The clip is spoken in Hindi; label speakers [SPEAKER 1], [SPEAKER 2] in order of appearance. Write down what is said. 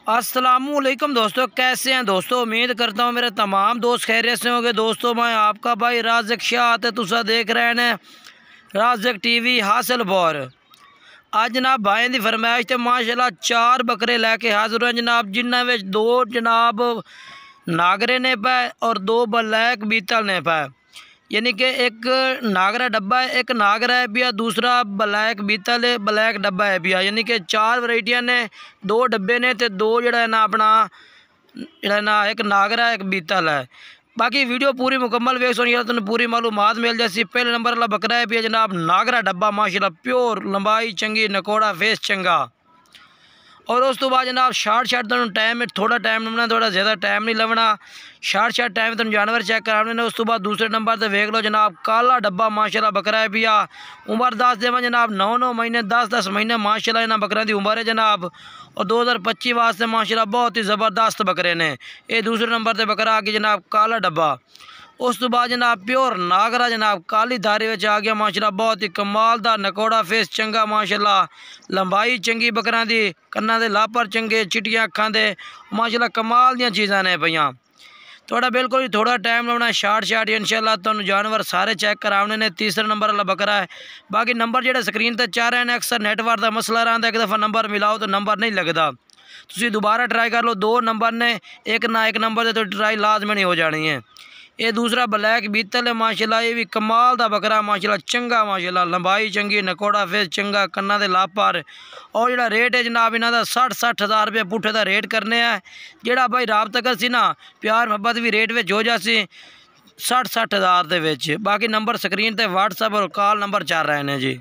[SPEAKER 1] अस्सलामुअलैकुम दोस्तों, कैसे हैं दोस्तों। उम्मीद करता हूँ मेरे तमाम दोस्त खैरियत से होंगे। दोस्तों मैं आपका भाई राज़िक शाह आते तुसा देख रहे हैं राज़िक टीवी हासिल बोर। आज जनाब भाई की फरमाइश तो माशाल्लाह 4 बकरे लैके हाजिर हैं जनाब, जिन्होंने में 2 जनाब नागरे ने पाए और 2 ब्लैक बीतल ने पाए। यानी कि एक नागरा डब्बा है, एक नागरा है पिया, दूसरा ब्लैक बीतल है, ब्लैक डब्बा है पिया। यानी कि 4 वैरायटियां ने, 2 डब्बे ने ते 2 जड़ा है ना अपना जड़ा ना एक नागरा एक बीतल है। बाकी वीडियो पूरी मुकम्मल वेख सुनिए, तुम्हें पूरी मालूमात मिल जाती। पहले नंबर वाला बकरा है पिया जनाब नागरा डब्बा, माशाल्लाह प्योर, लंबाई चंगी, नकोड़ा फेस चंगा। और उस तो बाद जनाब शार्ट तुम टाइम में थोड़ा टाइम लवना, थोड़ा ज़्यादा टाइम नहीं लवना, शार्ट टाइम तुम जानवर चेक कराने ने। उस तो बाद दूसरे नंबर पर वेख लो जनाब काला डब्बा, माशाल्लाह बकरा है पिया। उम्र 10 देव जनाब 9 महीने 10 महीने माशाल्लाह इन्होंने बकरों की उम्र है जनाब। और 2025 वास्ते माशाल्लाह बहुत ही ज़बरदस्त बकरे ने। ये दूसरे नंबर पर बकरा आ गया जनाब काला डब्बा। उस तो बाद जनाब प्योर नागरा जनाब काली धारी में आ गया, माशाल्लाह बहुत ही कमाल दा नकोड़ा फेस चंगा, माशाल्लाह लंबाई चंगी बकरां दी, कन्ना दे लापर चंगे, चिट्टियां अखां दे, माशाल्लाह कमाल दियां चीज़ां ने पईयां। थोड़ा बिल्कुल ही थोड़ा टाइम लगना, शार्ट इंशाल्लाह तुहानू जानवर सारे चेक कराने ने। तीसरे नंबर वाला बकरा है। बाकी नंबर जो स्क्रीन पर चाह रहे हैं, अक्सर नेटवर्क का मसला रहा, एक दफ़ा नंबर मिलाओ तो नंबर नहीं लगता, तुसीं दोबारा ट्राई कर लो। 2 नंबर ने, एक ना एक नंबर से तो ट्राई लाजमी हो जानी है। ये दूसरा ब्लैक बीतल है, माशाल्लाह ये भी कमाल दा बकरा, माशाल्लाह चंगा, माशाल्लाह लंबाई चंगी, नकोड़ा फेस चंगा, कन्ना दे लापर। और जो रेट है जनाब इन्हों का 60-60 हज़ार रुपये पुट्ठे का रेट करने हैं। जोड़ा भाई राबता करसी ना प्यार मुहब्बत भी रेट में हो जासी 60-60 हज़ार के। बाकी नंबर स्क्रीन पर व्हाट्सएप और कॉल नंबर चल रहे हैं जी।